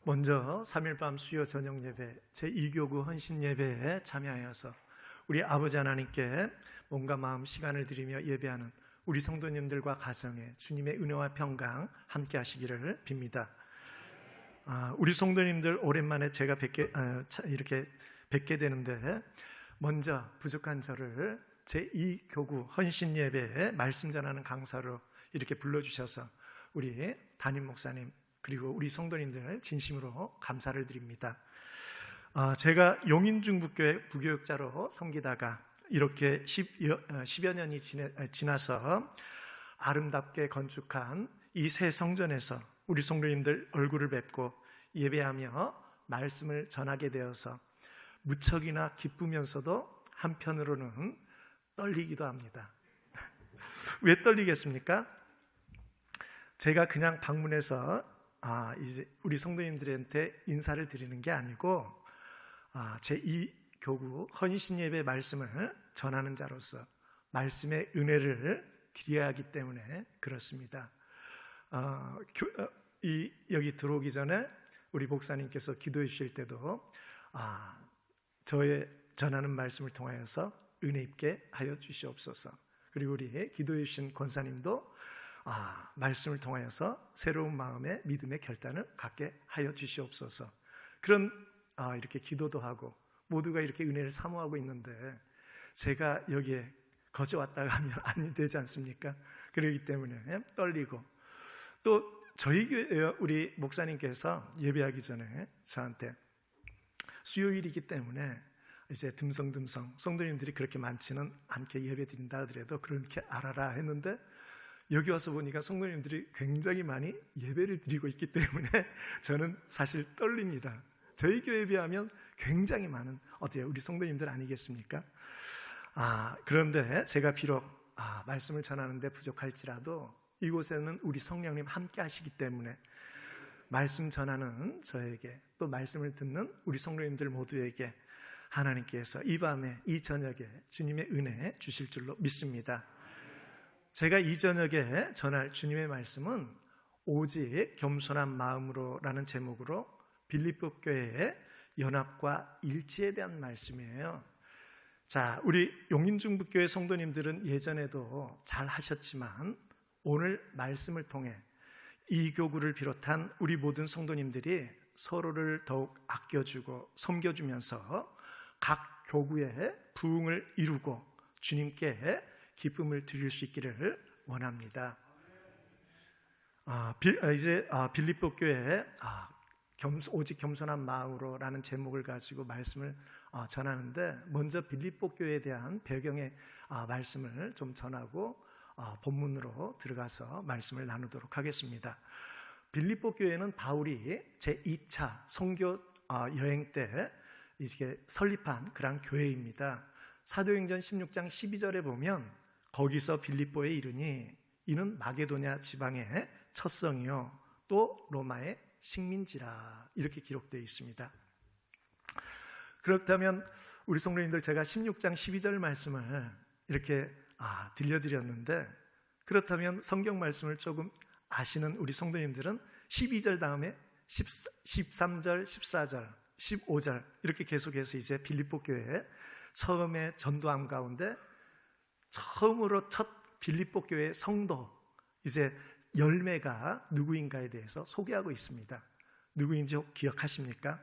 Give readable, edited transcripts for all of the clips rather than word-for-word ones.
먼저 3일밤 수요 저녁 예배 제2교구 헌신 예배에 참여하여서 우리 아버지 하나님께 몸과 마음 시간을 드리며 예배하는 우리 성도님들과 가정에 주님의 은혜와 평강 함께 하시기를 빕니다. 우리 성도님들 오랜만에 제가 이렇게 뵙게 되는데, 먼저 부족한 저를 제2교구 헌신 예배에 말씀 전하는 강사로 이렇게 불러주셔서 우리 담임 목사님 그리고 우리 성도님들 진심으로 감사를 드립니다. 제가 용인중북교회 부교육자로 섬기다가 이렇게 10여 년이 지나서 아름답게 건축한 이 새 성전에서 우리 성도님들 얼굴을 뵙고 예배하며 말씀을 전하게 되어서 무척이나 기쁘면서도 한편으로는 떨리기도 합니다. 왜 떨리겠습니까? 제가 그냥 방문해서 이제 우리 성도님들한테 인사를 드리는 게 아니고 제2교구 헌신 예배 말씀을 전하는 자로서 말씀의 은혜를 드려야 하기 때문에 그렇습니다. 여기 들어오기 전에 우리 목사님께서 기도해 주실 때도 저의 전하는 말씀을 통하여서 은혜 있게 하여 주시옵소서. 그리고 우리 기도해 주신 권사님도 말씀을 통하여서 새로운 마음의 믿음의 결단을 갖게 하여 주시옵소서. 그런 이렇게 기도도 하고 모두가 이렇게 은혜를 사모하고 있는데 제가 여기에 거저 왔다가 하면 안 되지 않습니까? 그렇기 때문에 떨리고, 또 저희 교회 우리 목사님께서 예배하기 전에 저한테 수요일이기 때문에 이제 듬성듬성 성도님들이 그렇게 많지는 않게 예배 드린다 하더라도 그렇게 알아라 했는데, 여기 와서 보니까 성도님들이 굉장히 많이 예배를 드리고 있기 때문에 저는 사실 떨립니다. 저희 교회에 비하면 굉장히 많은 우리 성도님들 아니겠습니까? 그런데 제가 비록 말씀을 전하는데 부족할지라도 이곳에는 우리 성령님 함께 하시기 때문에 말씀 전하는 저에게, 또 말씀을 듣는 우리 성도님들 모두에게 하나님께서 이 밤에 이 저녁에 주님의 은혜 주실 줄로 믿습니다. 제가 이 저녁에 전할 주님의 말씀은 오직 겸손한 마음으로 라는 제목으로 빌립보 교회의 연합과 일치에 대한 말씀이에요. 자, 우리 용인중북교회 성도님들은 예전에도 잘 하셨지만 오늘 말씀을 통해 이 교구를 비롯한 우리 모든 성도님들이 서로를 더욱 아껴주고 섬겨주면서 각 교구의 부흥을 이루고 주님께 기쁨을 드릴 수 있기를 원합니다. 이제 빌립보 교회에 오직 겸손한 마음으로 라는 제목을 가지고 말씀을 전하는데, 먼저 빌립보 교회에 대한 배경의 말씀을 좀 전하고 본문으로 들어가서 말씀을 나누도록 하겠습니다. 빌립보 교회는 바울이 제2차 선교 여행 때 이게 설립한 그런 교회입니다. 사도행전 16장 12절에 보면 거기서 빌립보에 이르니 이는 마게도냐 지방의 첫 성이요 또 로마의 식민지라, 이렇게 기록되어 있습니다. 그렇다면 우리 성도님들, 제가 16장 12절 말씀을 이렇게 들려드렸는데, 그렇다면 성경 말씀을 조금 아시는 우리 성도님들은 12절 다음에 13절, 14절, 15절 이렇게 계속해서 이제 빌립보 교회 처음에 전도함 가운데 처음으로 첫 빌립보 교회 성도 이제 열매가 누구인가에 대해서 소개하고 있습니다. 누구인지 기억하십니까?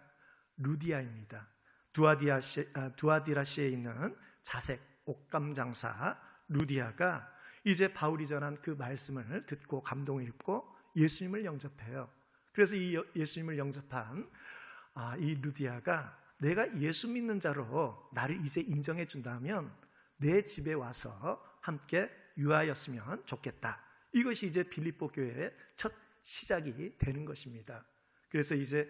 루디아입니다. 두아디라시에 있는 자색 옷감 장사 루디아가 이제 바울이 전한 그 말씀을 듣고 감동을 입고 예수님을 영접해요. 그래서 이 예수님을 영접한 이 루디아가 내가 예수 믿는 자로 나를 이제 인정해 준다면 내 집에 와서 함께 유하였으면 좋겠다. 이것이 이제 빌립보 교회의 첫 시작이 되는 것입니다. 그래서 이제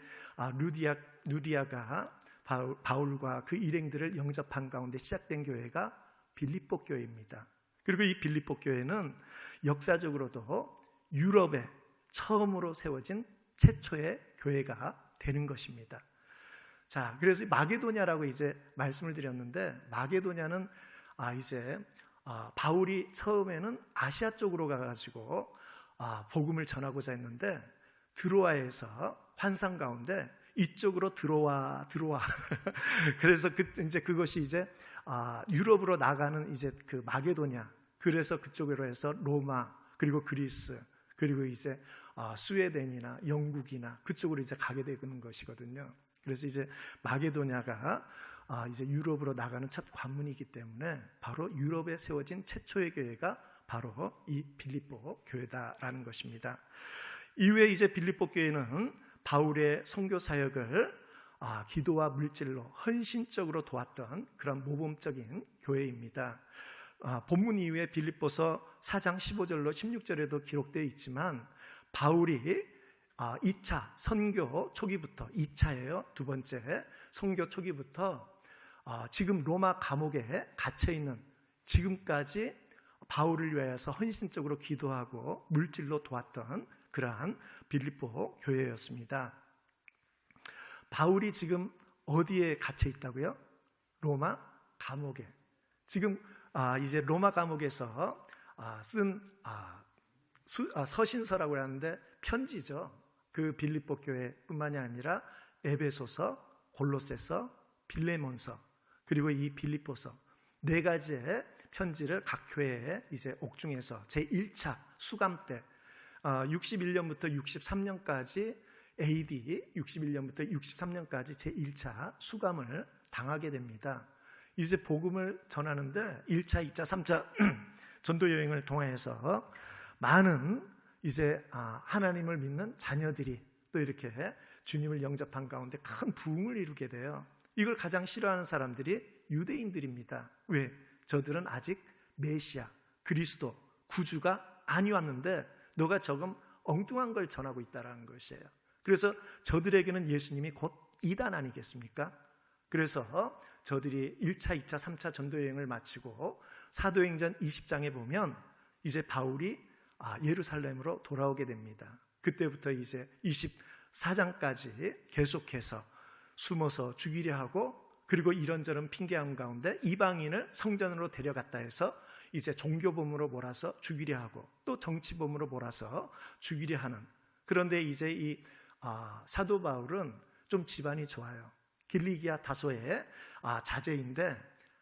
루디아가 바울과 그 일행들을 영접한 가운데 시작된 교회가 빌립보 교회입니다. 그리고 이 빌립보 교회는 역사적으로도 유럽에 처음으로 세워진 최초의 교회가 되는 것입니다. 자, 그래서 마게도냐라고 이제 말씀을 드렸는데, 마게도냐는 이제 바울이 처음에는 아시아 쪽으로 가가지고 복음을 전하고자 했는데 드로아에서 환상 가운데 이쪽으로 들어와. 그래서 이제 그것이 이제 유럽으로 나가는 이제 그 마게도냐, 그래서 그쪽으로 해서 로마, 그리고 그리스, 그리고 이제 스웨덴이나 영국이나 그쪽으로 이제 가게 되는 것이거든요. 그래서 이제 마게도냐가 이제 유럽으로 나가는 첫 관문이기 때문에 바로 유럽에 세워진 최초의 교회가 바로 이 빌립보 교회다라는 것입니다. 이후에 이제 빌립보 교회는 바울의 선교 사역을 기도와 물질로 헌신적으로 도왔던 그런 모범적인 교회입니다. 본문 이후에 빌립보서 4장 15절로 16절에도 기록되어 있지만 바울이 2차 선교 초기부터, 2차예요. 두 번째 선교 초기부터 지금 로마 감옥에 갇혀있는 지금까지 바울을 위하여서 헌신적으로 기도하고 물질로 도왔던 그러한 빌립보 교회였습니다. 바울이 지금 어디에 갇혀 있다고요? 로마 감옥에. 지금 이제 로마 감옥에서 쓴 서신서라고 하는데 편지죠. 그 빌립보 교회뿐만이 아니라 에베소서, 골로새서, 빌레몬서, 그리고 이 빌립보서 4가지의 편지를 각 교회에 이제 옥중에서 제1차 수감 때 61년부터 63년까지 AD 61년부터 63년까지 제1차 수감을 당하게 됩니다. 이제 복음을 전하는데 1차, 2차, 3차 전도 여행을 통해서 많은 이제 하나님을 믿는 자녀들이 또 이렇게 주님을 영접한 가운데 큰 부흥을 이루게 돼요. 이걸 가장 싫어하는 사람들이 유대인들입니다. 왜? 저들은 아직 메시아, 그리스도, 구주가 아니었는데 너가 조금 엉뚱한 걸 전하고 있다는 것이에요. 그래서 저들에게는 예수님이 곧 이단 아니겠습니까? 그래서 저들이 1차, 2차, 3차 전도여행을 마치고 사도행전 20장에 보면 이제 바울이 예루살렘으로 돌아오게 됩니다. 그때부터 이제 24장까지 계속해서 숨어서 죽이려 하고, 그리고 이런저런 핑계함 가운데 이방인을 성전으로 데려갔다 해서 이제 종교범으로 몰아서 죽이려 하고, 또 정치범으로 몰아서 죽이려 하는. 그런데 이제 이 사도 바울은 좀 집안이 좋아요. 길리기아 다소의 자제인데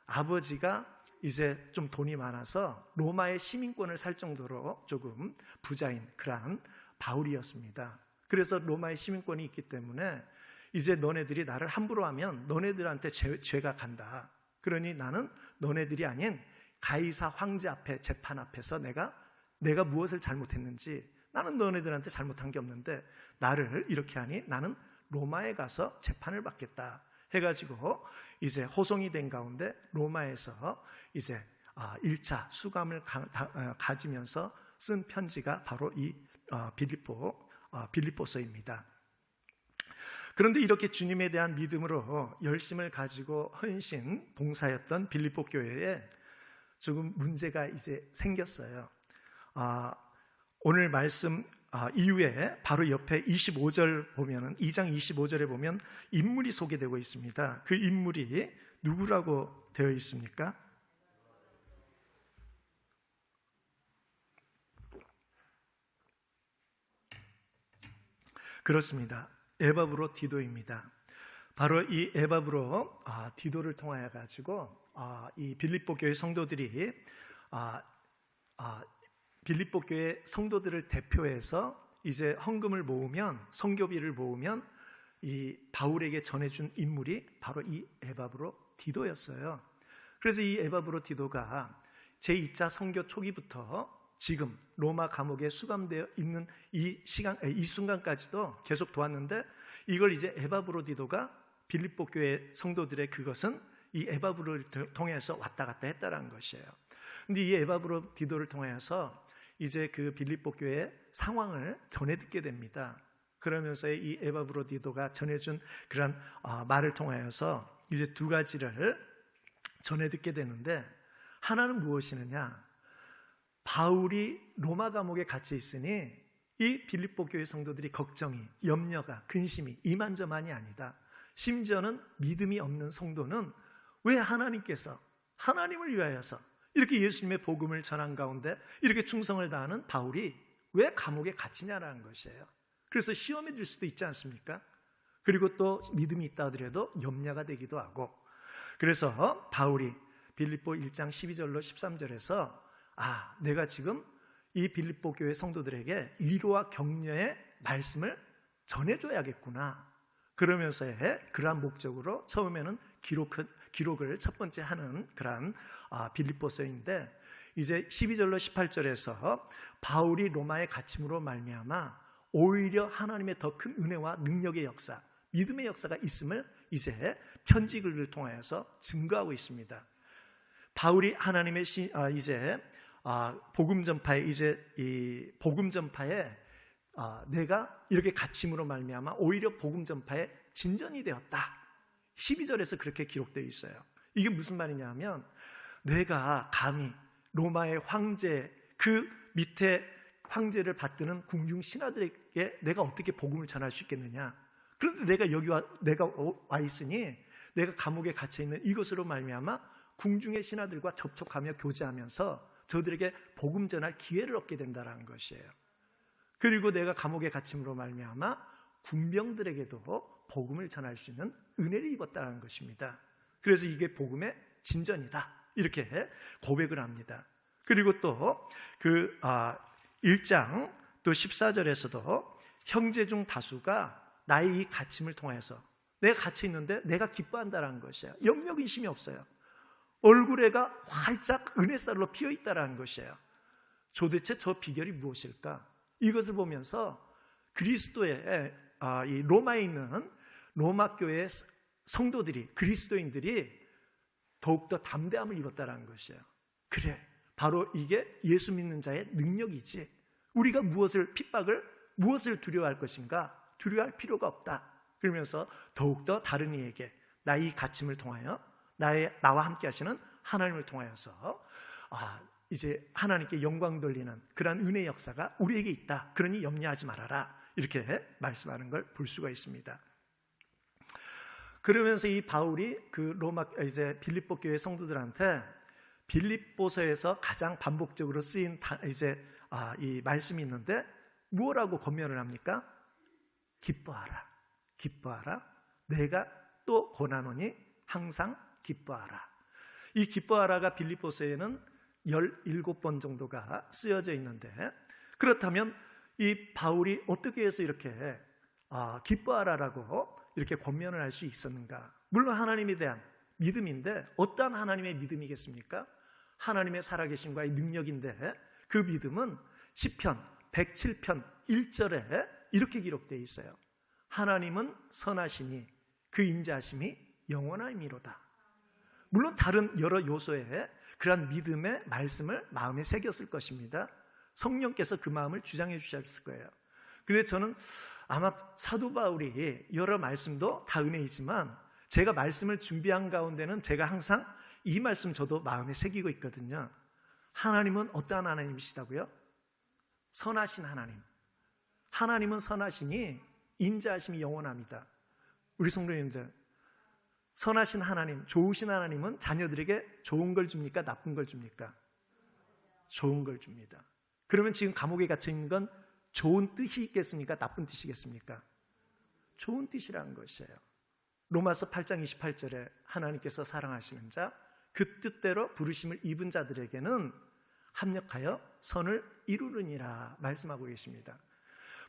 아버지가 이제 좀 돈이 많아서 로마의 시민권을 살 정도로 조금 부자인 그러한 바울이었습니다. 그래서 로마의 시민권이 있기 때문에 이제 너네들이 나를 함부로 하면 너네들한테 죄가 간다. 그러니 나는 너네들이 아닌 가이사 황제 앞에, 재판 앞에서 내가 무엇을 잘못했는지, 나는 너네들한테 잘못한 게 없는데 나를 이렇게 하니 나는 로마에 가서 재판을 받겠다 해가지고 이제 호송이 된 가운데 로마에서 이제 1차 수감을 가지면서 쓴 편지가 바로 이 빌립보서입니다. 그런데 이렇게 주님에 대한 믿음으로 열심을 가지고 헌신 봉사였던 빌립보 교회에 조금 문제가 이제 생겼어요. 오늘 말씀 이후에 바로 옆에 25절 보면은 2장 25절에 보면 인물이 소개되고 있습니다. 그 인물이 누구라고 되어 있습니까? 그렇습니다. 에바브로 디도입니다. 바로 이 에바브로 디도를 통하여 가지고 이 빌립보 교회 성도들이 빌립보 교회 성도들을 대표해서 이제 헌금을 모으면, 성교비를 모으면 이 바울에게 전해준 인물이 바로 이 에바브로 디도였어요. 그래서 이 에바브로 디도가 제2차 선교 초기부터 지금 로마 감옥에 수감되어 있는 이 순간까지도 계속 도왔는데, 이걸 이제 에바브로 디도가 빌립보 교회 성도들의 그것은 이 에바브로를 통해서 왔다 갔다 했다라는 것이에요. 근데 이 에바브로 디도를 통해서 이제 그 빌립보 교회의 상황을 전해 듣게 됩니다. 그러면서 이 에바브로 디도가 전해준 그런 말을 통하여서 이제 2가지를 전해 듣게 되는데, 하나는 무엇이느냐? 바울이 로마 감옥에 갇혀 있으니 이 빌립보 교회 성도들이 걱정이, 염려가, 근심이 이만저만이 아니다. 심지어는 믿음이 없는 성도는 왜 하나님께서, 하나님을 위하여서 이렇게 예수님의 복음을 전한 가운데 이렇게 충성을 다하는 바울이 왜 감옥에 갇히냐라는 것이에요. 그래서 시험에 들 수도 있지 않습니까? 그리고 또 믿음이 있다 하더라도 염려가 되기도 하고, 그래서 바울이 빌립보 1장 12절로 13절에서 내가 지금 이 빌립보 교회 성도들에게 위로와 격려의 말씀을 전해줘야겠구나, 그러면서의 그러한 목적으로 처음에는 기록을 첫 번째 하는 그러한 빌립보서인데, 이제 12절로 18절에서 바울이 로마에 갇힘으로 말미암아 오히려 하나님의 더 큰 은혜와 능력의 역사, 믿음의 역사가 있음을 이제 편지글을 통하여서 증거하고 있습니다. 바울이 하나님의 복음 전파에 내가 이렇게 갇힘으로 말미암아 오히려 복음 전파에 진전이 되었다. 12절에서 그렇게 기록되어 있어요. 이게 무슨 말이냐면, 내가 감히 로마의 황제, 그 밑에 황제를 받드는 궁중 신하들에게 내가 어떻게 복음을 전할 수 있겠느냐. 그런데 내가 와 있으니, 내가 감옥에 갇혀 있는 이것으로 말미암아 궁중의 신하들과 접촉하며 교제하면서 저들에게 복음 전할 기회를 얻게 된다는 것이에요. 그리고 내가 감옥에 갇힘으로 말미암아 군병들에게도 복음을 전할 수 있는 은혜를 입었다는 것입니다. 그래서 이게 복음의 진전이다, 이렇게 고백을 합니다. 그리고 또 그 1장 또 14절에서도 형제 중 다수가 나의 이 갇힘을 통해서, 내가 갇혀 있는데 내가 기뻐한다는 것이에요. 염려 근심이 없어요. 얼굴에가 활짝 은혜살로 피어 있다는 것이에요. 도대체 저 비결이 무엇일까? 이것을 보면서 그리스도의 이 로마에 있는 로마 교회의 성도들이, 그리스도인들이 더욱더 담대함을 입었다는 것이에요. 그래, 바로 이게 예수 믿는 자의 능력이지. 우리가 무엇을 두려워할 것인가? 두려워할 필요가 없다. 그러면서 더욱더 다른 이에게 나의 이 갇힘을 통하여 나와 함께 하시는 하나님을 통하여서 이제 하나님께 영광 돌리는 그러한 은혜의 역사가 우리에게 있다. 그러니 염려하지 말아라. 이렇게 말씀하는 걸 볼 수가 있습니다. 그러면서 이 바울이 그 이제 빌립보 교회 성도들한테 빌립보서에서 가장 반복적으로 쓰인 이 말씀이 있는데, 무엇라고 권면을 합니까? 기뻐하라, 기뻐하라. 내가 또 권하노니 항상 기뻐하라. 이 기뻐하라가 빌립보서에는 17번 정도가 쓰여져 있는데, 그렇다면 이 바울이 어떻게 해서 이렇게 기뻐하라라고 이렇게 권면을 할 수 있었는가? 물론 하나님에 대한 믿음인데, 어떠한 하나님의 믿음이겠습니까? 하나님의 살아계심과의 능력인데, 그 믿음은 시편 107편 1절에 이렇게 기록되어 있어요. 하나님은 선하시니 그 인자하심이 영원하미로다. 물론 다른 여러 요소에 그러한 믿음의 말씀을 마음에 새겼을 것입니다. 성령께서 그 마음을 주장해 주셨을 거예요. 그런데 저는 아마 사도 바울이 여러 말씀도 다 은혜이지만, 제가 말씀을 준비한 가운데는 제가 항상 이 말씀 저도 마음에 새기고 있거든요. 하나님은 어떠한 하나님이시다고요? 선하신 하나님. 하나님은 선하시니 인자하심이 영원합니다. 우리 성도님들, 선하신 하나님, 좋으신 하나님은 자녀들에게 좋은 걸 줍니까? 나쁜 걸 줍니까? 좋은 걸 줍니다. 그러면 지금 감옥에 갇혀 있는 건 좋은 뜻이 있겠습니까? 나쁜 뜻이겠습니까? 좋은 뜻이라는 것이에요. 로마서 8장 28절에 하나님께서 사랑하시는 자, 그 뜻대로 부르심을 입은 자들에게는 합력하여 선을 이루느니라 말씀하고 계십니다.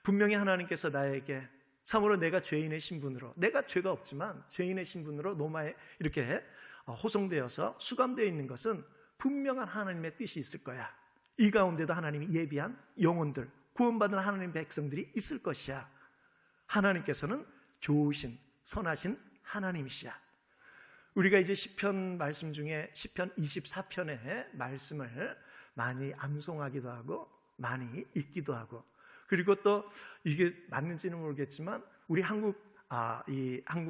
분명히 하나님께서 나에게, 참으로 내가 죄인의 신분으로, 내가 죄가 없지만 죄인의 신분으로 로마에 이렇게 호송되어서 수감되어 있는 것은 분명한 하나님의 뜻이 있을 거야. 이 가운데도 하나님이 예비한 영혼들, 구원받은 하나님의 백성들이 있을 것이야. 하나님께서는 좋으신 선하신 하나님이시야. 우리가 이제 시편 말씀 중에 시편 24편의 말씀을 많이 암송하기도 하고 많이 읽기도 하고, 그리고 또 이게 맞는지는 모르겠지만 우리 한국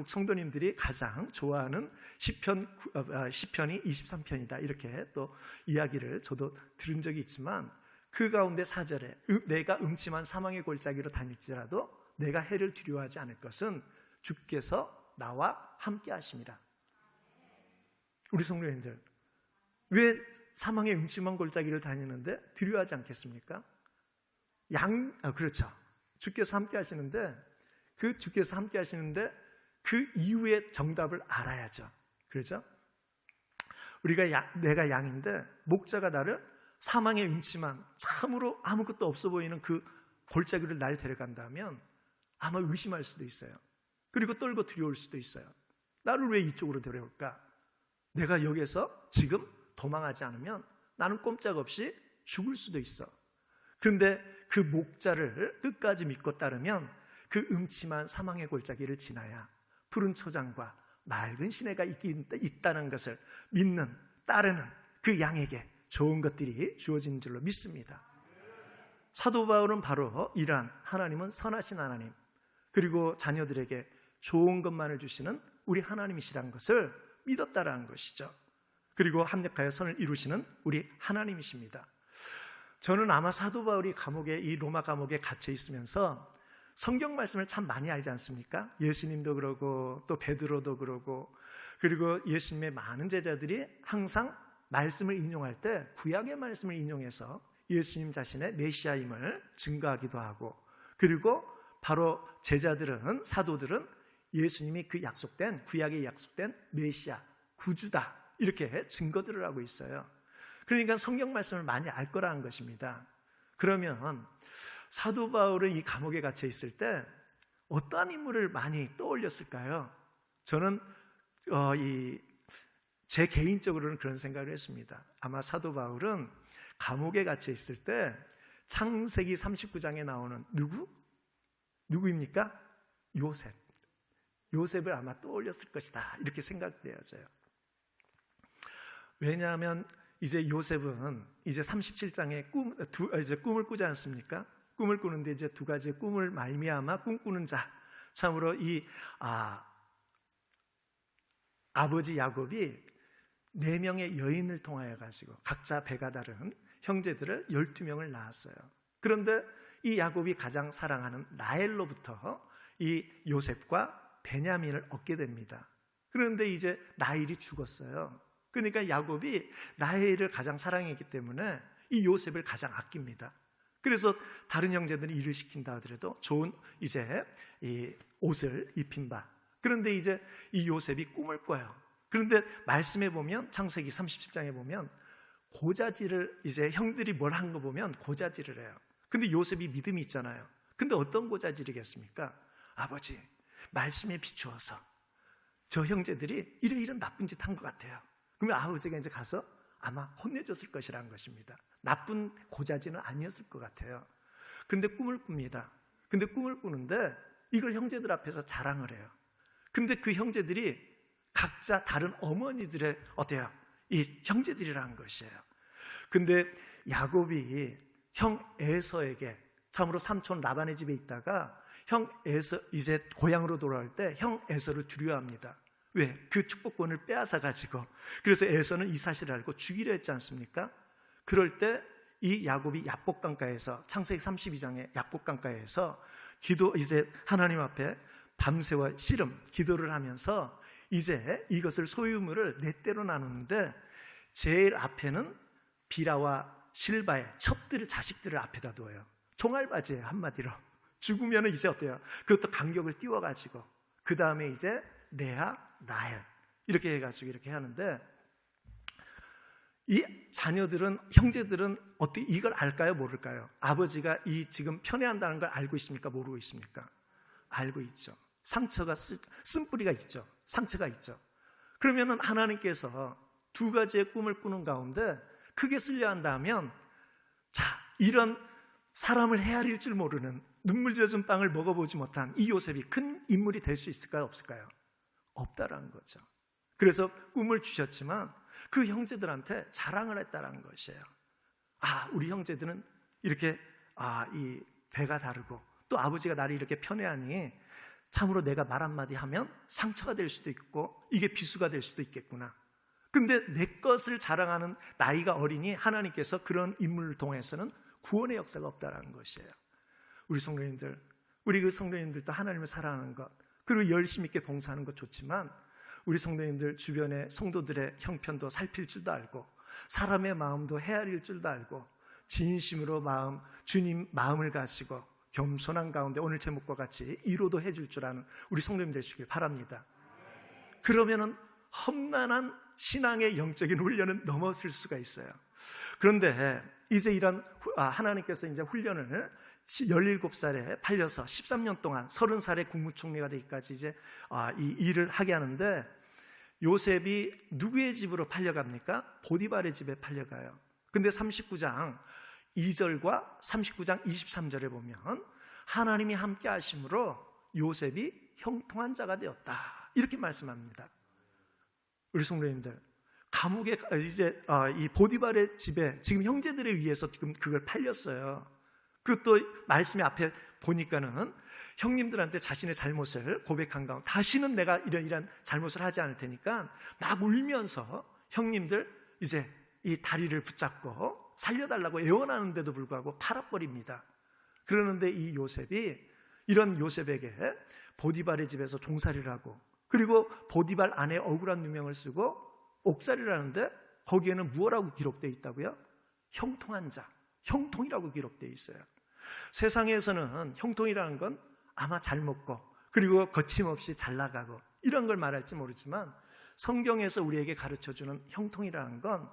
성도님들이 가장 좋아하는 시편이 23편이다, 이렇게 또 이야기를 저도 들은 적이 있지만, 그 가운데 4절에 내가 음침한 사망의 골짜기로 다닐지라도 내가 해를 두려워하지 않을 것은 주께서 나와 함께 하심이라. 우리 성도님들, 왜 사망의 음침한 골짜기를 다니는데 두려워하지 않겠습니까? 그렇죠. 주께서 함께 하시는데 주께서 함께 하시는데 그 이후의 정답을 알아야죠. 그렇죠? 내가 양인데 목자가 나를 사망의 음침한 참으로 아무것도 없어 보이는 그 골짜기를 날 데려간다면 아마 의심할 수도 있어요. 그리고 떨고 두려울 수도 있어요. 나를 왜 이쪽으로 데려올까? 내가 여기서 지금 도망하지 않으면 나는 꼼짝없이 죽을 수도 있어. 그런데 그 목자를 끝까지 믿고 따르면 그 음침한 사망의 골짜기를 지나야 푸른 초장과 맑은 시내가 있다는 것을 믿는, 따르는 그 양에게 좋은 것들이 주어진 줄로 믿습니다. 사도 바울은 바로 이러한 하나님은 선하신 하나님, 그리고 자녀들에게 좋은 것만을 주시는 우리 하나님이시라는 것을 믿었다라는 것이죠. 그리고 합력하여 선을 이루시는 우리 하나님이십니다. 저는 아마 사도 바울이 이 로마 감옥에 갇혀 있으면서 성경 말씀을 참 많이 알지 않습니까? 예수님도 그러고 또 베드로도 그러고, 그리고 예수님의 많은 제자들이 항상 말씀을 인용할 때 구약의 말씀을 인용해서 예수님 자신의 메시아임을 증거하기도 하고, 그리고 바로 제자들은, 사도들은 예수님이 그 구약에 약속된 메시아, 구주다, 이렇게 증거들을 하고 있어요. 그러니까 성경 말씀을 많이 알 거라는 것입니다. 그러면 사도 바울은 이 감옥에 갇혀 있을 때 어떠한 인물을 많이 떠올렸을까요? 저는 제 개인적으로는 그런 생각을 했습니다. 아마 사도 바울은 감옥에 갇혀 있을 때 창세기 39장에 나오는 누구입니까? 요셉을 아마 떠올렸을 것이다, 이렇게 생각되어져요. 왜냐하면 이제 요셉은 이제 37장에 이제 꿈을 꾸지 않습니까? 꿈을 꾸는데 이제 두 가지의 꿈을 말미암아 꿈꾸는 자, 참으로 아버지 야곱이 4명의 여인을 통하여 가지고 각자 배가 다른 형제들을 12명을 낳았어요. 그런데 이 야곱이 가장 사랑하는 라헬로부터 이 요셉과 베냐민을 얻게 됩니다. 그런데 이제 라헬이 죽었어요. 그러니까 야곱이 라헬을 가장 사랑했기 때문에 이 요셉을 가장 아낍니다. 그래서 다른 형제들은 일을 시킨다 하더라도 좋은 이제 이 옷을 입힌 바. 그런데 이제 이 요셉이 꿈을 꿔요. 그런데 말씀에 보면, 창세기 37장에 보면 고자질을, 이제 형들이 뭘 한 거 보면 고자질을 해요. 근데 요셉이 믿음이 있잖아요. 근데 어떤 고자질이겠습니까? 아버지, 말씀에 비추어서 저 형제들이 이런 나쁜 짓 한 것 같아요. 그러면 아버지가 이제 가서 아마 혼내줬을 것이라는 것입니다. 나쁜 고자질은 아니었을 것 같아요. 근데 꿈을 꿉니다. 근데 꿈을 꾸는데 이걸 형제들 앞에서 자랑을 해요. 근데 그 형제들이 각자 다른 어머니들의 이 형제들이라는 것이에요. 근데 야곱이 형 에서에게, 참으로 삼촌 라반의 집에 있다가 형 에서 이제 고향으로 돌아올 때 형 에서를 두려워합니다. 왜? 그 축복권을 빼앗아 가지고. 그래서 에서는 이 사실을 알고 죽이려 했지 않습니까? 그럴 때 이 야곱이 야복강가에서, 창세기 32장의 야복강가에서 이제 하나님 앞에 밤새와 씨름 기도를 하면서 이제 이것을 소유물을 4대로 나누는데 제일 앞에는 비라와 실바의 첩들을, 자식들을 앞에다 두어요. 종알바지예요, 한마디로. 죽으면 이제 어때요? 그것도 간격을 띄워가지고 그 다음에 이제 레아, 라헬 이렇게 해가지고 이렇게 하는데, 이 자녀들은, 형제들은 어떻게 이걸 알까요, 모를까요? 아버지가 이 지금 편애한다는 걸 알고 있습니까, 모르고 있습니까? 알고 있죠. 상처가 쓴뿌리가 있죠. 상처가 있죠. 그러면은 하나님께서 2가지의 꿈을 꾸는 가운데 크게 쓸려 한다면, 자, 이런 사람을 헤아릴 줄 모르는 눈물 젖은 빵을 먹어보지 못한 이 요셉이 큰 인물이 될 수 있을까요, 없을까요? 없다라는 거죠. 그래서 꿈을 주셨지만 그 형제들한테 자랑을 했다라는 것이에요. 우리 형제들은 이렇게 이 배가 다르고 또 아버지가 나를 이렇게 편애하니 참으로 내가 말 한마디 하면 상처가 될 수도 있고 이게 비수가 될 수도 있겠구나. 근데 내 것을 자랑하는 나이가 어리니 하나님께서 그런 인물을 통해서는 구원의 역사가 없다라는 것이에요. 우리 성도님들, 우리 그 성도님들도 하나님을 사랑하는 것, 그리고 열심히 있게 봉사하는 것 좋지만 우리 성도님들 주변의 성도들의 형편도 살필 줄도 알고 사람의 마음도 헤아릴 줄도 알고 진심으로 주님 마음을 가지고 겸손한 가운데 오늘 제목과 같이 위로도 해줄 줄 아는 우리 성도님 되시길 바랍니다. 그러면은 험난한 신앙의 영적인 훈련은 넘어설 수가 있어요. 그런데 이제 이런 하나님께서 이제 훈련을 17살에 팔려서 13년 동안 30살에 국무총리가 되기까지 이제 이 일을 하게 하는데, 요셉이 누구의 집으로 팔려갑니까? 보디발의 집에 팔려가요. 근데 39장 2절과 39장 23절에 보면 하나님이 함께 하심으로 요셉이 형통한 자가 되었다, 이렇게 말씀합니다. 우리 성도님들, 감옥에 이제 이 보디발의 집에 지금 형제들에 의해서 지금 그걸 팔렸어요. 그것도 말씀의 앞에 보니까는 형님들한테 자신의 잘못을 고백한 가운데 다시는 내가 이런 잘못을 하지 않을 테니까 막 울면서 형님들 이제 이 다리를 붙잡고 살려달라고 애원하는데도 불구하고 팔아버립니다. 그러는데 이 요셉이, 이런 요셉에게 보디발의 집에서 종살이를 하고, 그리고 보디발 안에 억울한 누명을 쓰고 옥살이를 하는데 거기에는 무엇라고 기록되어 있다고요? 형통한 자, 형통이라고 기록되어 있어요. 세상에서는 형통이라는 건 아마 잘 먹고 그리고 거침없이 잘 나가고 이런 걸 말할지 모르지만, 성경에서 우리에게 가르쳐주는 형통이라는 건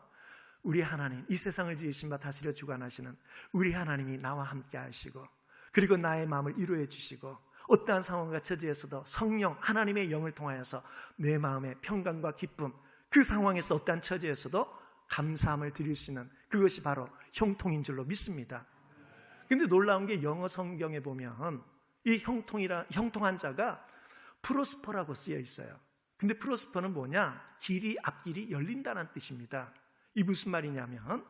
우리 하나님, 이 세상을 지으신 바 다스려 주관하시는 우리 하나님이 나와 함께 하시고, 그리고 나의 마음을 위로해 주시고, 어떠한 상황과 처지에서도 성령 하나님의 영을 통하여서 내 마음의 평강과 기쁨, 그 상황에서 어떠한 처지에서도 감사함을 드릴 수 있는 그것이 바로 형통인 줄로 믿습니다. 근데 놀라운 게 영어 성경에 보면 이 형통한 자가 프로스퍼라고 쓰여 있어요. 근데 프로스퍼는 뭐냐? 길이, 앞길이 열린다는 뜻입니다. 이 무슨 말이냐면,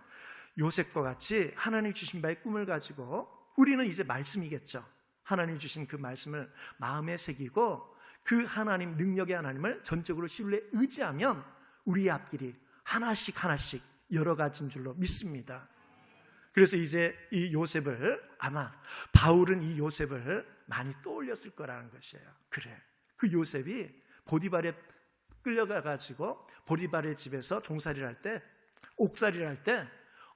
요셉과 같이 하나님 주신 바의 꿈을 가지고 우리는 이제 말씀이겠죠. 하나님 주신 그 말씀을 마음에 새기고 그 하나님, 능력의 하나님을 전적으로 신뢰 의지하면 우리의 앞길이 하나씩 여러 가지인 줄로 믿습니다. 그래서 이제 이 요셉을, 아마 바울은 이 요셉을 많이 떠올렸을 거라는 것이에요. 그래, 그 요셉이 보디발에 끌려가가지고 보디발의 집에서 종살이를 할 때, 옥살이를 할 때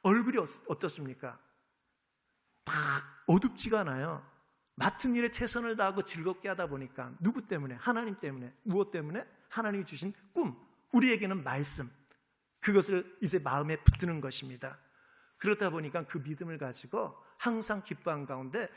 얼굴이 어떻습니까? 막 어둡지가 않아요. 맡은 일에 최선을 다하고 즐겁게 하다 보니까 누구 때문에? 하나님 때문에. 무엇 때문에? 하나님이 주신 꿈, 우리에게는 말씀, 그것을 이제 마음에 붙드는 것입니다. 그렇다 보니까 그 믿음을 가지고 항상 기뻐한 가운데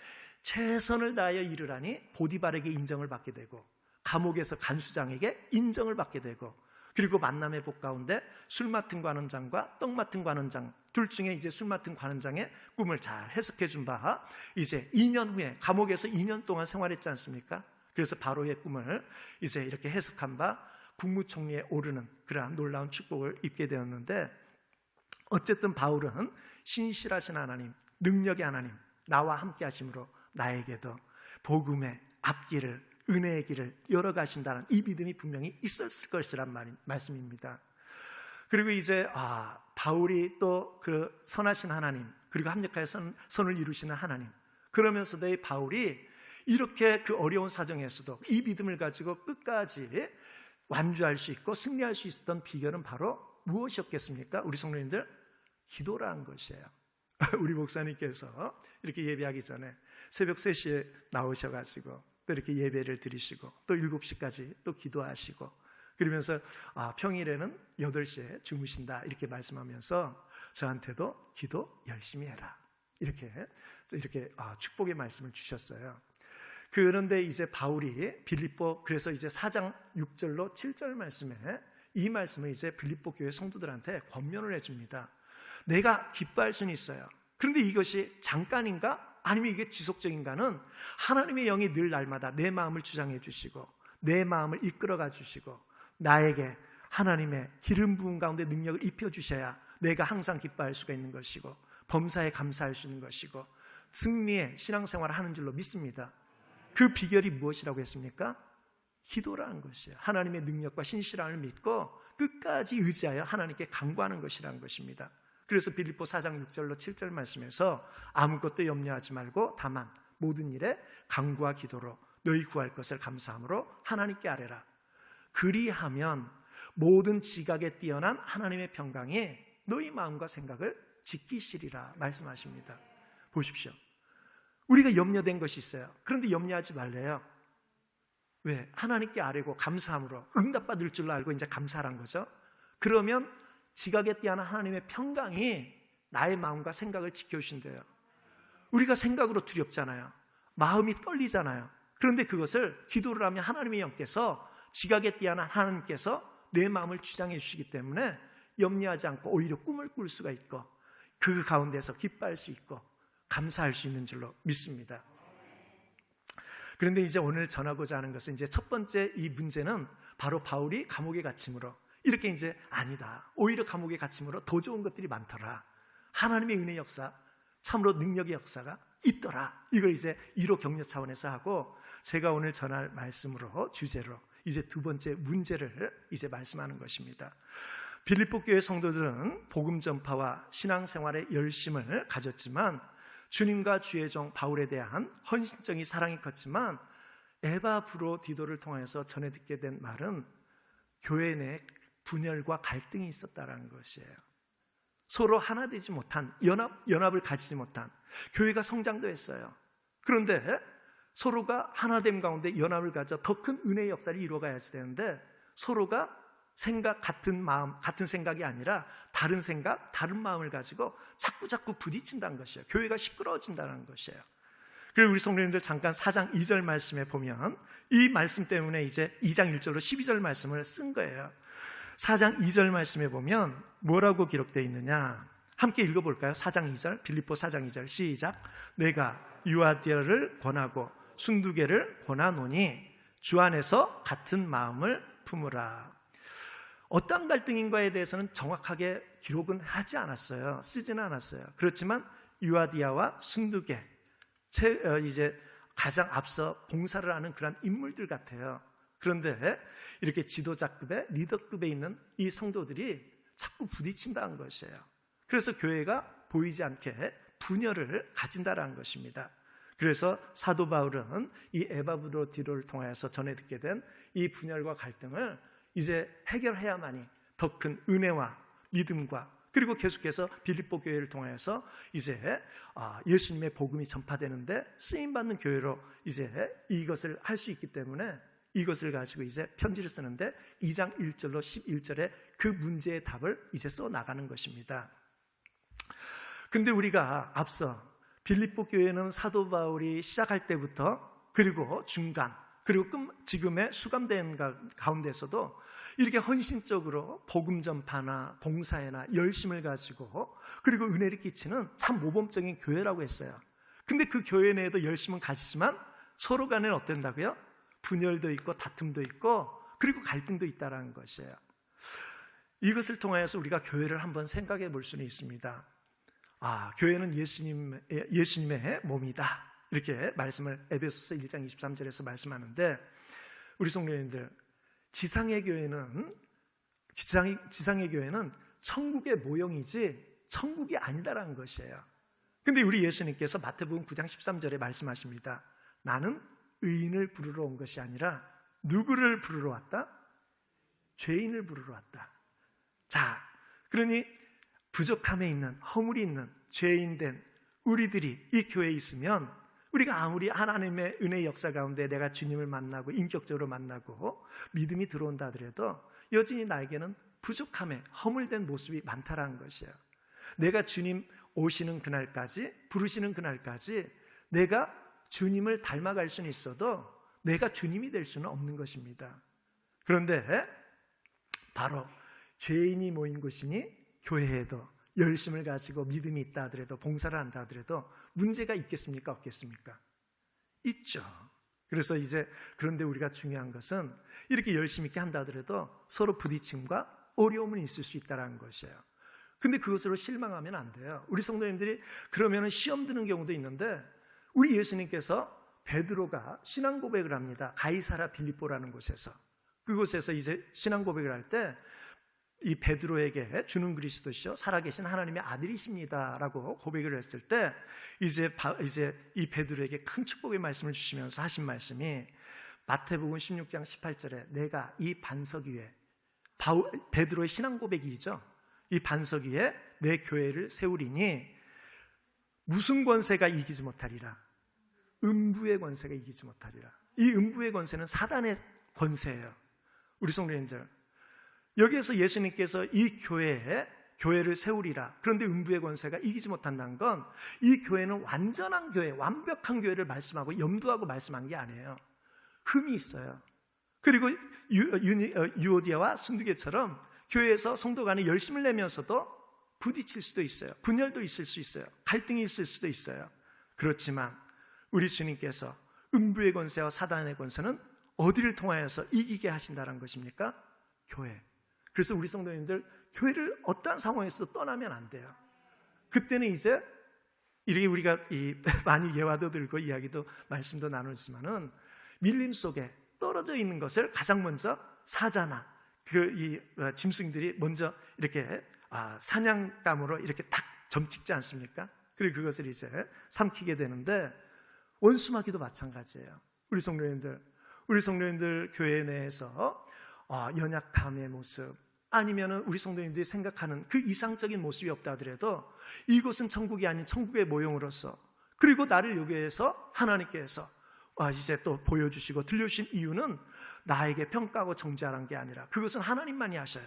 최선을 다하여 일을 하니 보디발에게 인정을 받게 되고, 감옥에서 간수장에게 인정을 받게 되고, 그리고 만남의 복 가운데 술 맡은 관원장과 떡 맡은 관원장 둘 중에 이제 술 맡은 관원장의 꿈을 잘 해석해 준 바, 이제 2년 후에 감옥에서 2년 동안 생활했지 않습니까? 그래서 바로의 꿈을 이제 이렇게 해석한 바 국무총리에 오르는 그러한 놀라운 축복을 입게 되었는데, 어쨌든 바울은 신실하신 하나님, 능력의 하나님, 나와 함께 하심으로 나에게도 복음의 앞길을, 은혜의 길을 열어가신다는 이 믿음이 분명히 있었을 것이란 말씀입니다. 그리고 이제 바울이 또 그 선하신 하나님, 그리고 합력하여 선을 이루시는 하나님, 그러면서도 이 바울이 이렇게 그 어려운 사정에서도 이 믿음을 가지고 끝까지 완주할 수 있고 승리할 수 있었던 비결은 바로 무엇이었겠습니까? 우리 성도님들, 기도라는 것이에요. 우리 목사님께서 이렇게 예배하기 전에 새벽 3시에 나오셔가지고 또 이렇게 예배를 드리시고 또 7시까지 또 기도하시고, 그러면서 평일에는 8시에 주무신다 이렇게 말씀하면서 저한테도 기도 열심히 해라 이렇게 축복의 말씀을 주셨어요. 그런데 이제 바울이 빌립보, 그래서 이제 4장 6절로 7절 말씀에 이 말씀을 이제 빌립보 교회 성도들한테 권면을 해줍니다. 내가 기뻐할 수는 있어요. 그런데 이것이 잠깐인가? 아니면 이게 지속적인가는 하나님의 영이 늘 날마다 내 마음을 주장해 주시고 내 마음을 이끌어가 주시고 나에게 하나님의 기름 부은 가운데 능력을 입혀 주셔야 내가 항상 기뻐할 수가 있는 것이고 범사에 감사할 수 있는 것이고 승리의 신앙생활을 하는 줄로 믿습니다. 그 비결이 무엇이라고 했습니까? 기도라는 것이에요. 하나님의 능력과 신실함을 믿고 끝까지 의지하여 하나님께 간구하는 것이라는 것입니다. 그래서 빌립보 4장 6절로 7절 말씀에서 아무것도 염려하지 말고 다만 모든 일에 간구와 기도로 너희 구할 것을 감사함으로 하나님께 아뢰라. 그리하면 모든 지각에 뛰어난 하나님의 평강이 너희 마음과 생각을 지키시리라 말씀하십니다. 보십시오. 우리가 염려된 것이 있어요. 그런데 염려하지 말래요. 왜? 하나님께 아뢰고 감사함으로 응답받을 줄 알고 이제 감사하란 거죠. 그러면 지각에 뛰어난 하나님의 평강이 나의 마음과 생각을 지켜주신대요. 우리가 생각으로 두렵잖아요. 마음이 떨리잖아요. 그런데 그것을 기도를 하면 하나님의 영께서, 지각에 뛰어난 하나님께서 내 마음을 주장해 주시기 때문에 염려하지 않고 오히려 꿈을 꿀 수가 있고, 그 가운데서 기뻐할 수 있고 감사할 수 있는 줄로 믿습니다. 그런데 이제 오늘 전하고자 하는 것은, 이제 첫 번째 이 문제는 바로 바울이 감옥에 갇힘으로, 이렇게 이제 아니다, 오히려 감옥에 갇힘으로 더 좋은 것들이 많더라, 하나님의 은혜 역사, 참으로 능력의 역사가 있더라, 이걸 이제 1호 격려 차원에서 하고, 제가 오늘 전할 말씀으로, 주제로 이제 두 번째 문제를 이제 말씀하는 것입니다. 빌립보 교회 성도들은 복음 전파와 신앙생활에 열심을 가졌지만, 주님과 주의 종 바울에 대한 헌신적인 사랑이 컸지만, 에바브로디도를 통해서 전해 듣게 된 말은 교회 내 분열과 갈등이 있었다는 것이에요. 서로 하나 되지 못한, 연합을 가지지 못한, 교회가 성장도 했어요. 그런데 서로가 하나됨 가운데 연합을 가져 더 큰 은혜의 역사를 이루어가야지 되는데, 서로가 같은 마음, 같은 생각이 아니라 다른 생각, 다른 마음을 가지고 자꾸 부딪힌다는 것이에요. 교회가 시끄러워진다는 것이에요. 그리고 우리 성도님들 잠깐 4장 2절 말씀에 보면, 이 말씀 때문에 이제 2장 1절로 12절 말씀을 쓴 거예요. 4장 2절 말씀에 보면 뭐라고 기록되어 있느냐, 함께 읽어볼까요? 4장 2절, 빌립보 4장 2절 시작. 내가 유아디아를 권하고 순두개를 권하노니 주 안에서 같은 마음을 품으라. 어떤 갈등인가에 대해서는 정확하게 기록은 하지 않았어요. 쓰지는 않았어요. 그렇지만 유아디아와 순두개, 이제 가장 앞서 봉사를 하는 그런 인물들 같아요. 그런데 이렇게 지도자급의, 리더급에 있는 이 성도들이 자꾸 부딪힌다는 것이에요. 그래서 교회가 보이지 않게 분열을 가진다는 것입니다. 그래서 사도 바울은 이 에바브로디도를 통해서 전해 듣게 된 이 분열과 갈등을 이제 해결해야만이 더 큰 은혜와 믿음과, 그리고 계속해서 빌립보 교회를 통해서 이제 예수님의 복음이 전파되는데 쓰임받는 교회로 이제 이것을 할 수 있기 때문에, 이것을 가지고 이제 편지를 쓰는데 2장 1절로 11절에 그 문제의 답을 이제 써 나가는 것입니다. 근데 우리가 앞서 빌립보 교회는 사도 바울이 시작할 때부터, 그리고 중간, 그리고 지금의 수감된 가운데서도 이렇게 헌신적으로 복음 전파나 봉사에나 열심을 가지고, 그리고 은혜를 끼치는 참 모범적인 교회라고 했어요. 근데 그 교회 내에도 열심은 가지지만 서로 간에는 어땠다고요? 분열도 있고 다툼도 있고, 그리고 갈등도 있다는 것이에요. 이것을 통해서 우리가 교회를 한번 생각해 볼 수는 있습니다. 교회는 예수님의 몸이다, 이렇게 말씀을 에베소서 1장 23절에서 말씀하는데, 우리 성도님들, 지상의 교회는 천국의 모형이지 천국이 아니다라는 것이에요. 근데 우리 예수님께서 마태복음 9장 13절에 말씀하십니다. 나는 의인을 부르러 온 것이 아니라 누구를 부르러 왔다? 죄인을 부르러 왔다. 자, 그러니 부족함에 있는, 허물이 있는 죄인된 우리들이 이 교회에 있으면, 우리가 아무리 하나님의 은혜의 역사 가운데 내가 주님을 만나고 인격적으로 만나고 믿음이 들어온다 하더라도 여전히 나에게는 부족함에 허물된 모습이 많다라는 것이에요. 내가 주님 오시는 그날까지, 부르시는 그날까지 내가 주님을 닮아갈 수는 있어도 내가 주님이 될 수는 없는 것입니다. 그런데 바로 죄인이 모인 곳이니 교회에도 열심을 가지고 믿음이 있다 하더라도, 봉사를 한다 하더라도 문제가 있겠습니까? 없겠습니까? 있죠. 그래서 이제, 그런데 우리가 중요한 것은 이렇게 열심히 있게 한다 하더라도 서로 부딪힘과 어려움은 있을 수 있다는 것이에요. 근데 그것으로 실망하면 안 돼요. 우리 성도님들이 그러면 시험 드는 경우도 있는데, 우리 예수님께서 베드로가 신앙 고백을 합니다. 가이사라 빌립보라는 곳에서. 그곳에서 이제 신앙 고백을 할 때 이 베드로에게 주는 그리스도시요 살아계신 하나님의 아들이십니다 라고 고백을 했을 때, 이제 이 베드로에게 큰 축복의 말씀을 주시면서 하신 말씀이 마태복음 16장 18절에 내가 이 반석 위에, 베드로의 신앙 고백이죠. 이 반석 위에 내 교회를 세우리니 무슨 권세가 이기지 못하리라. 음부의 권세가 이기지 못하리라. 이 음부의 권세는 사단의 권세예요. 우리 성도님들, 여기에서 예수님께서 이 교회를 세우리라. 그런데 음부의 권세가 이기지 못한다는 건 이 교회는 완전한 교회, 완벽한 교회를 말씀하고 염두하고 말씀한 게 아니에요. 흠이 있어요. 그리고 유오디아와 순두개처럼 교회에서 성도 간에 열심을 내면서도 부딪힐 수도 있어요. 분열도 있을 수 있어요. 갈등이 있을 수도 있어요. 그렇지만 우리 주님께서 음부의 권세와 사단의 권세는 어디를 통하여서 이기게 하신다는 것입니까? 교회. 그래서 우리 성도님들, 교회를 어떠한 상황에서도 떠나면 안 돼요. 그때는 이제 이렇게 우리가 많이 예화도 들고 이야기도 말씀도 나누지만은 밀림 속에 떨어져 있는 것을 가장 먼저 사자나 짐승들이 먼저 이렇게 사냥감으로 이렇게 딱 점찍지 않습니까? 그리고 그것을 이제 삼키게 되는데, 원수마귀도 마찬가지예요. 우리 성도님들 교회 내에서 연약함의 모습, 아니면은 우리 성도님들이 생각하는 그 이상적인 모습이 없다 하더라도 이곳은 천국이 아닌 천국의 모형으로서, 그리고 나를 여기에서 하나님께서 이제 또 보여주시고 들려주신 이유는 나에게 평가하고 정죄하는 게 아니라 그것은 하나님만이 하셔요.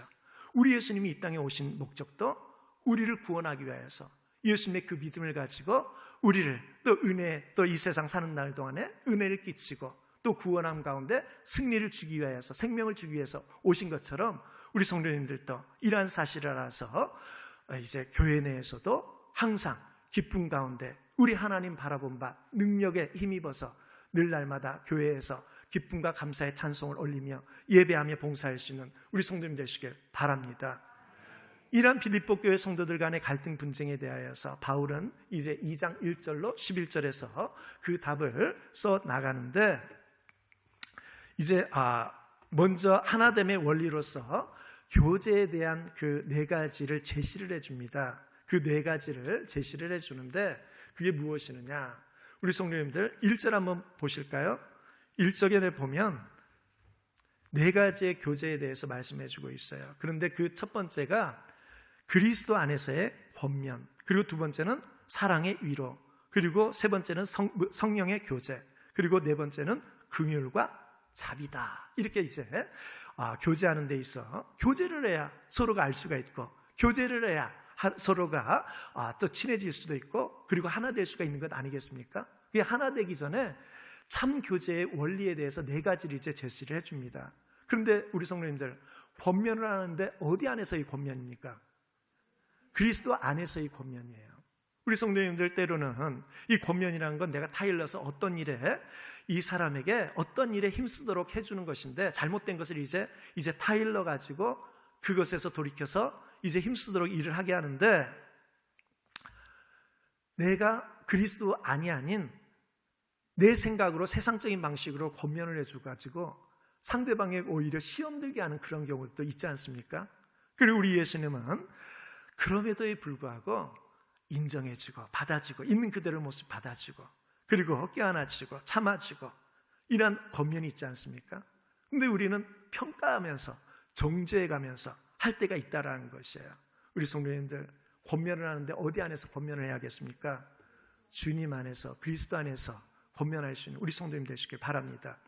우리 예수님이 이 땅에 오신 목적도 우리를 구원하기 위하여서, 예수님의 그 믿음을 가지고 우리를 또 은혜, 또 이 세상 사는 날 동안에 은혜를 끼치고 또 구원함 가운데 승리를 주기 위하여서, 생명을 주기 위해서 오신 것처럼 우리 성도님들도 이러한 사실을 알아서 이제 교회 내에서도 항상 기쁨 가운데 우리 하나님 바라본 바 능력에 힘입어서 늘 날마다 교회에서 기쁨과 감사의 찬송을 올리며 예배하며 봉사할 수 있는 우리 성도님 되시길 바랍니다. 이러한 빌립보 교회 성도들 간의 갈등 분쟁에 대하여서 바울은 이제 2장 1절로 11절에서 그 답을 써 나가는데, 이제 먼저 하나됨의 원리로서 교제에 대한 그 4가지를 제시를 해줍니다. 그 4가지를 제시를 해주는데 그게 무엇이느냐? 우리 성도님들 1절 한번 보실까요? 1절에 보면 4가지의 교제에 대해서 말씀해주고 있어요. 그런데 그 첫 번째가 그리스도 안에서의 권면, 그리고 두 번째는 사랑의 위로, 그리고 세 번째는 성령의 교제, 그리고 네 번째는 긍휼과 자비다. 이렇게 이제 교제하는 데 있어 교제를 해야 서로가 알 수가 있고, 교제를 해야 서로가 또 친해질 수도 있고, 그리고 하나 될 수가 있는 것 아니겠습니까? 그게 하나 되기 전에 참 교제의 원리에 대해서 4가지를 이제 제시를 해줍니다. 그런데 우리 성도님들, 권면을 하는데 어디 안에서의 권면입니까? 그리스도 안에서의 권면이에요. 우리 성도님들, 때로는 이 권면이라는 건 내가 타일러서 어떤 일에 이 사람에게 어떤 일에 힘쓰도록 해주는 것인데, 잘못된 것을 이제 타일러 가지고 그것에서 돌이켜서 이제 힘쓰도록 일을 하게 하는데, 내가 그리스도 안이 아닌 내 생각으로 세상적인 방식으로 권면을 해줘가지고 상대방에게 오히려 시험 들게 하는 그런 경우도 있지 않습니까? 그리고 우리 예수님은 그럼에도 불구하고 인정해주고 받아주고, 있는 그대로 모습 받아주고, 그리고 껴안아주고 참아주고, 이런 권면이 있지 않습니까? 근데 우리는 평가하면서 정죄해가면서 할 때가 있다라는 것이에요. 우리 성도님들, 권면을 하는데 어디 안에서 권면을 해야겠습니까? 주님 안에서, 그리스도 안에서 권면할 수 있는 우리 성도님 되시길 바랍니다.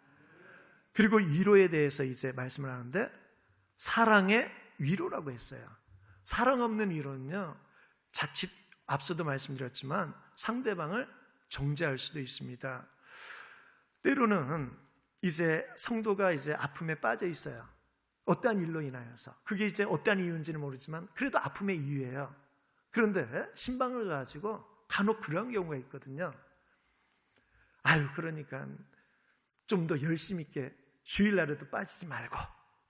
그리고 위로에 대해서 이제 말씀을 하는데, 사랑의 위로라고 했어요. 사랑 없는 위로는요, 자칫 앞서도 말씀드렸지만 상대방을 정죄할 수도 있습니다. 때로는 이제 성도가 이제 아픔에 빠져 있어요. 어떠한 일로 인하여서. 그게 이제 어떠한 이유인지는 모르지만 그래도 아픔의 이유예요. 그런데 신방을 가지고 간혹 그런 경우가 있거든요. 그러니까 좀 더 열심히 있게 주일날에도 빠지지 말고,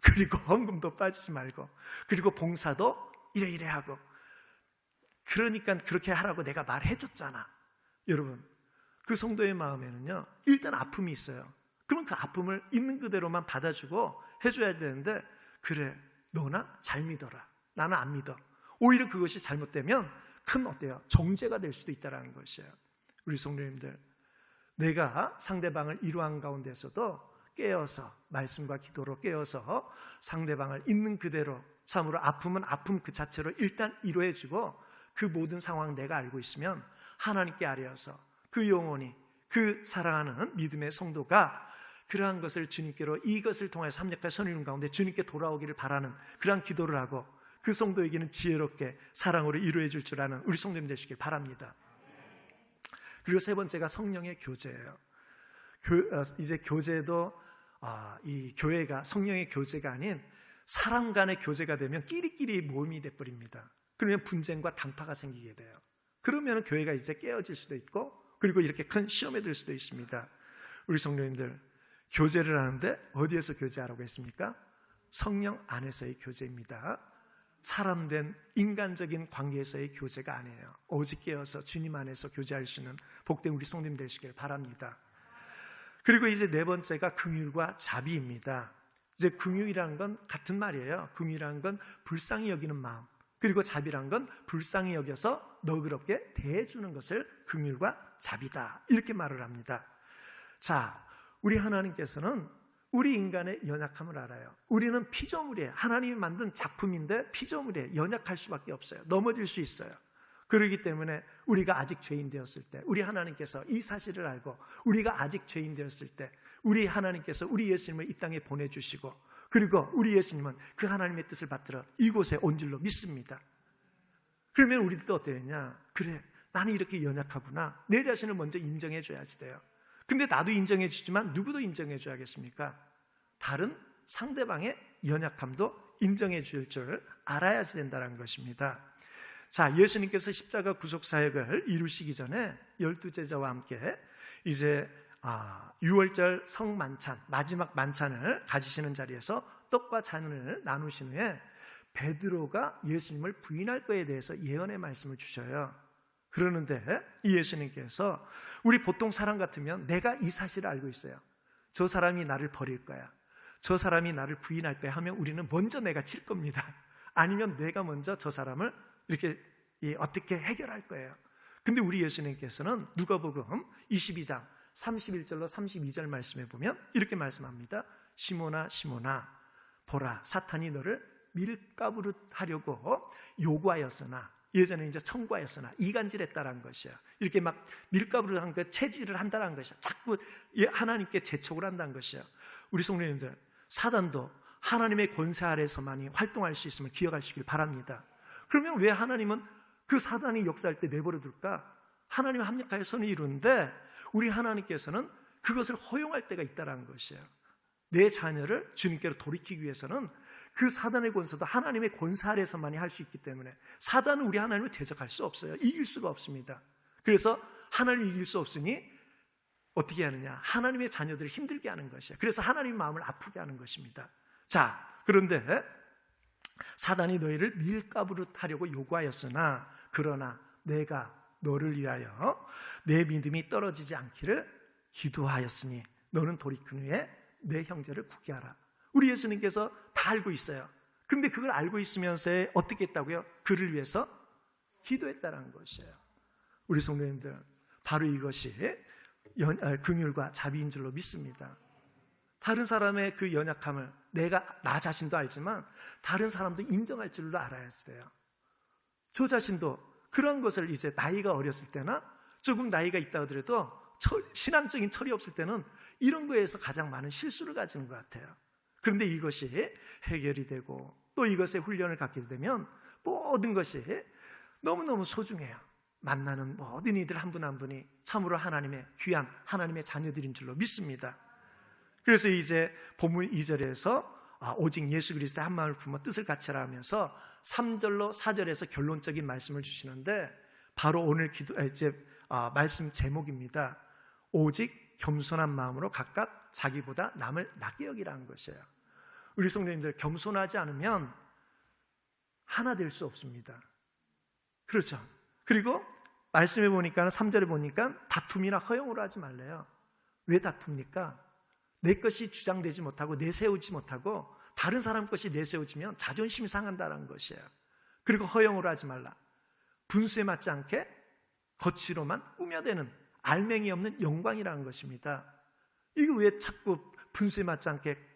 그리고 헌금도 빠지지 말고, 그리고 봉사도 이래 하고, 그러니까 그렇게 하라고 내가 말해줬잖아. 여러분, 그 성도의 마음에는요, 일단 아픔이 있어요. 그럼 그 아픔을 있는 그대로만 받아주고 해줘야 되는데, 그래, 너나 잘 믿어라, 나는 안 믿어. 오히려 그것이 잘못되면 큰 정죄가 될 수도 있다는 것이에요. 우리 성도님들, 내가 상대방을 위로한 가운데서도 깨어서, 말씀과 기도로 깨어서 상대방을 있는 그대로, 참으로 아픔은 아픔 그 자체로 일단 위로해주고, 그 모든 상황 내가 알고 있으면 하나님께 아뢰어서 그 영혼이 그 사랑하는 믿음의 성도가 그러한 것을 주님께로 이것을 통해서 합력할 선임 가운데 주님께 돌아오기를 바라는 그러한 기도를 하고 그 성도에게는 지혜롭게 사랑으로 이루어질 줄 아는 우리 성도님 되시길 바랍니다. 그리고 세 번째가 성령의 교제예요. 이제 교제도 이 교회가 성령의 교제가 아닌 사람 간의 교제가 되면 끼리끼리 모임이 돼버립니다. 그러면 분쟁과 당파가 생기게 돼요. 그러면 교회가 이제 깨어질 수도 있고 그리고 이렇게 큰 시험에 들 수도 있습니다. 우리 성도님들 교제를 하는데 어디에서 교제하라고 했습니까? 성령 안에서의 교제입니다. 사람된 인간적인 관계에서의 교제가 아니에요. 오직 깨어서 주님 안에서 교제할 수 있는 복된 우리 성도님 되시길 바랍니다. 그리고 이제 네 번째가 긍휼과 자비입니다. 이제 긍휼이라는 건 같은 말이에요. 긍휼이라는 건 불쌍히 여기는 마음, 그리고 자비란 건 불쌍히 여겨서 너그럽게 대해주는 것을 긍휼과 자비다, 이렇게 말을 합니다. 자, 우리 하나님께서는 우리 인간의 연약함을 알아요. 우리는 피조물이에요. 하나님이 만든 작품인데 피조물이에요. 연약할 수밖에 없어요. 넘어질 수 있어요. 그렇기 때문에 우리가 아직 죄인 되었을 때, 우리 하나님께서 이 사실을 알고 우리가 아직 죄인 되었을 때 우리 하나님께서 우리 예수님을 이 땅에 보내주시고, 그리고 우리 예수님은 그 하나님의 뜻을 받들어 이곳에 온 줄로 믿습니다. 그러면 우리도 어떻게 했냐? 그래, 나는 이렇게 연약하구나. 내 자신을 먼저 인정해 줘야지 돼요. 근데 나도 인정해 주지만 누구도 인정해 줘야겠습니까? 다른 상대방의 연약함도 인정해 줄 줄 알아야지 된다는 것입니다. 자, 예수님께서 십자가 구속 사역을 이루시기 전에 12제자와 함께 이제 6월절 성만찬, 마지막 만찬을 가지시는 자리에서 떡과 잔을 나누신 후에 베드로가 예수님을 부인할 것에 대해서 예언의 말씀을 주셔요. 그러는데 이 예수님께서 우리 보통 사람 같으면 내가 이 사실을 알고 있어요. 저 사람이 나를 버릴 거야, 저 사람이 나를 부인할 거야 하면 우리는 먼저 내가 칠 겁니다. 아니면 내가 먼저 저 사람을 이렇게 어떻게 해결할 거예요. 근데 우리 예수님께서는 누가복음 22장 31절로 32절 말씀에 보면 이렇게 말씀합니다. 시몬아 시몬아, 보라, 사탄이 너를 밀가부릇 하려고 요구하였으나, 예전에 이제 청구하였으나 이간질했다라는 것이야. 이렇게 막 밀가부를 한 거, 체질을 한다는 것이야. 자꾸 하나님께 재촉을 한다는 것이야. 우리 성도님들, 사단도 하나님의 권세 아래서만이 활동할 수 있음을 기억하시길 바랍니다. 그러면 왜 하나님은 그 사단이 역사할 때 내버려 둘까? 하나님의 합력하여 선을 이루는데 우리 하나님께서는 그것을 허용할 때가 있다는 것이에요. 내 자녀를 주님께로 돌이키기 위해서는 그 사단의 권세도 하나님의 권세 아래서만이 할 수 있기 때문에 사단은 우리 하나님을 대적할 수 없어요. 이길 수가 없습니다. 그래서 하나님을 이길 수 없으니 어떻게 하느냐? 하나님의 자녀들을 힘들게 하는 것이에요. 그래서 하나님의 마음을 아프게 하는 것입니다. 자, 그런데 사단이 너희를 밀가부릇 하려고 요구하였으나 그러나 내가 너를 위하여 내 믿음이 떨어지지 않기를 기도하였으니 너는 돌이킨 후에 내 형제를 구개하라. 우리 예수님께서 다 알고 있어요. 그런데 그걸 알고 있으면서 어떻게 했다고요? 그를 위해서 기도했다는 것이에요. 우리 성도님들, 바로 이것이 긍휼과 자비인 줄로 믿습니다. 다른 사람의 그 연약함을 내가 나 자신도 알지만 다른 사람도 인정할 줄로 알아야 돼요. 저 자신도 그런 것을 이제 나이가 어렸을 때나 조금 나이가 있다 하더라도 신앙적인 철이 없을 때는 이런 거에서 가장 많은 실수를 가지는 것 같아요. 그런데 이것이 해결이 되고 또 이것에 훈련을 갖게 되면 모든 것이 너무너무 소중해요. 만나는 모든 이들 한 분 한 분이 참으로 하나님의 귀한 하나님의 자녀들인 줄로 믿습니다. 그래서 이제 본문 2절에서 오직 예수 그리스도의 한 마음을 품어 뜻을 같이하라 하면서 3절로 4절에서 결론적인 말씀을 주시는데 바로 오늘 말씀 제목입니다. 오직 겸손한 마음으로 각각 자기보다 남을 낮게 여기라는 것이에요. 우리 성도님들, 겸손하지 않으면 하나 될 수 없습니다. 그렇죠? 그리고 말씀해 보니까 3절에 보니까 다툼이나 허용으로 하지 말래요. 왜 다툽니까? 내 것이 주장되지 못하고 내세우지 못하고 다른 사람 것이 내세워지면 자존심이 상한다는 것이에요. 그리고 허용으로 하지 말라. 분수에 맞지 않게 거치로만 꾸며대는 알맹이 없는 영광이라는 것입니다. 이거 왜 자꾸 분수에 맞지 않게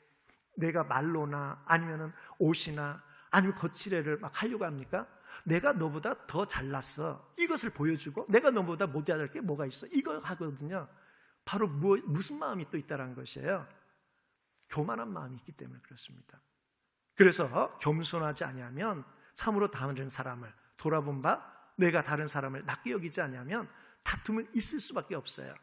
내가 말로나 아니면 옷이나 아니면 거치레를 막 하려고 합니까? 내가 너보다 더 잘났어, 이것을 보여주고 내가 너보다 못할 게 뭐가 있어, 이거 하거든요. 바로 무슨 마음이 또 있다는 것이에요? 교만한 마음이 있기 때문에 그렇습니다. 그래서 겸손하지 아니하면 참으로 다른 사람을 돌아본 바 내가 다른 사람을 낮게 여기지 아니하면 다툼은 있을 수밖에 없어요.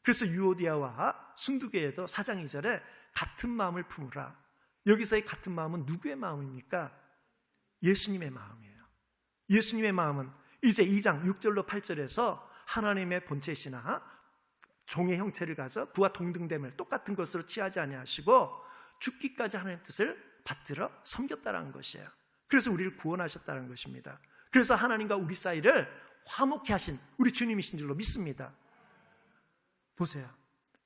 그래서 유오디아와 순두계에도 4장 2절에 같은 마음을 품으라. 여기서의 같은 마음은 누구의 마음입니까? 예수님의 마음이에요. 예수님의 마음은 이제 2장 6절로 8절에서 하나님의 본체시나 종의 형체를 가져 그와 동등됨을 똑같은 것으로 취하지 아니하시고 죽기까지 하나님의 뜻을 받들어 섬겼다는 것이에요. 그래서 우리를 구원하셨다는 것입니다. 그래서 하나님과 우리 사이를 화목케 하신 우리 주님이신 줄로 믿습니다. 보세요.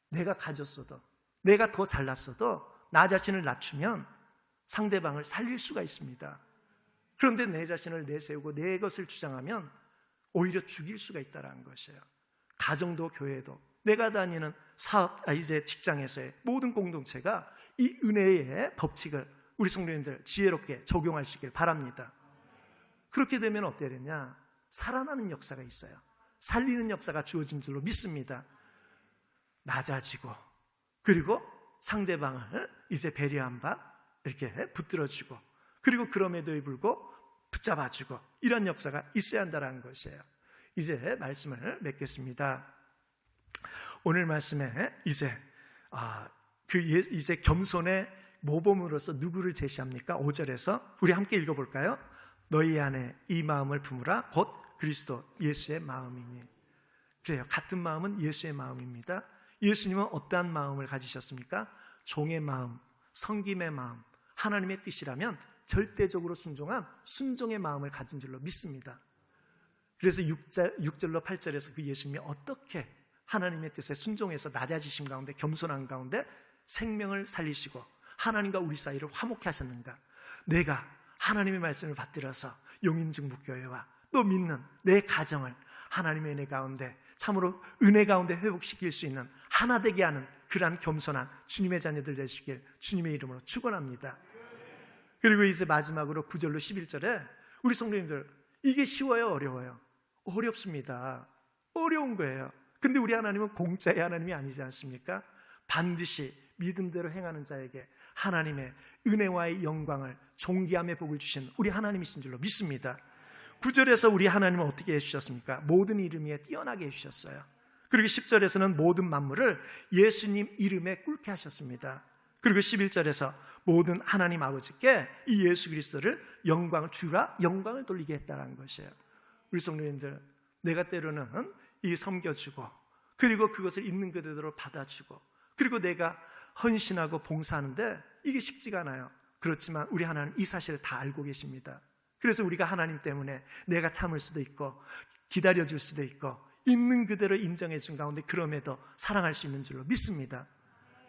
내가 가졌어도, 내가 더 잘났어도 나 자신을 낮추면 상대방을 살릴 수가 있습니다. 그런데 내 자신을 내세우고 내 것을 주장하면 오히려 죽일 수가 있다는 것이에요. 가정도 교회도 내가 다니는 이제 직장에서의 모든 공동체가 이 은혜의 법칙을 우리 성도님들 지혜롭게 적용할 수 있길 바랍니다. 그렇게 되면 어떻게 되냐? 살아나는 역사가 있어요. 살리는 역사가 주어진 줄로 믿습니다. 낮아지고 그리고 상대방을 이제 배려한 바 이렇게 붙들어주고 그리고 그럼에도 불구하고 붙잡아주고 이런 역사가 있어야 한다는 것이에요. 이제 말씀을 맺겠습니다. 오늘 말씀에 이제 이제 겸손의 모범으로서 누구를 제시합니까? 5절에서 우리 함께 읽어볼까요? 너희 안에 이 마음을 품으라 곧 그리스도 예수의 마음이니. 그래요. 같은 마음은 예수의 마음입니다. 예수님은 어떠한 마음을 가지셨습니까? 종의 마음, 섬김의 마음, 하나님의 뜻이라면 절대적으로 순종한 순종의 마음을 가진 줄로 믿습니다. 그래서 6절로 8절에서 그 예수님이 어떻게 하나님의 뜻에 순종해서 낮아지심 가운데 겸손한 가운데 생명을 살리시고 하나님과 우리 사이를 화목케 하셨는가? 내가 하나님의 말씀을 받들어서 용인중북교회와 또 믿는 내 가정을 하나님의 은혜 가운데 참으로 은혜 가운데 회복시킬 수 있는 하나 되게 하는 그러한 겸손한 주님의 자녀들 되시길 주님의 이름으로 축원합니다. 그리고 이제 마지막으로 9절로 11절에 우리 성도님들 이게 쉬워요? 어려워요? 어렵습니다. 어려운 거예요. 근데 우리 하나님은 공짜의 하나님이 아니지 않습니까? 반드시 믿음대로 행하는 자에게 하나님의 은혜와의 영광을 존귀함의 복을 주신 우리 하나님이신 줄로 믿습니다. 9절에서 우리 하나님은 어떻게 해주셨습니까? 모든 이름 위에 뛰어나게 해주셨어요. 그리고 10절에서는 모든 만물을 예수님 이름에 꿇게 하셨습니다. 그리고 11절에서 모든 하나님 아버지께 이 예수 그리스도를 영광을 주라 영광을 돌리게 했다는 것이에요. 우리 성도님들 내가 때로는 이 섬겨주고 그리고 그것을 있는 그대로 받아주고 그리고 내가 헌신하고 봉사하는데 이게 쉽지가 않아요. 그렇지만 우리 하나님 이 사실을 다 알고 계십니다. 그래서 우리가 하나님 때문에 내가 참을 수도 있고 기다려줄 수도 있고 있는 그대로 인정해 준 가운데 그럼에도 사랑할 수 있는 줄로 믿습니다.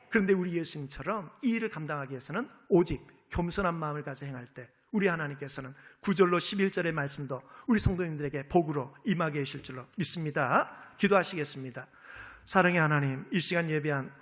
그런데 우리 예수님처럼 이 일을 감당하기 위해서는 오직 겸손한 마음을 가져 행할 때 우리 하나님께서는 9절로 11절의 말씀도 우리 성도님들에게 복으로 임하게 하실 줄로 믿습니다. 기도하시겠습니다. 사랑의 하나님, 이 시간 예배한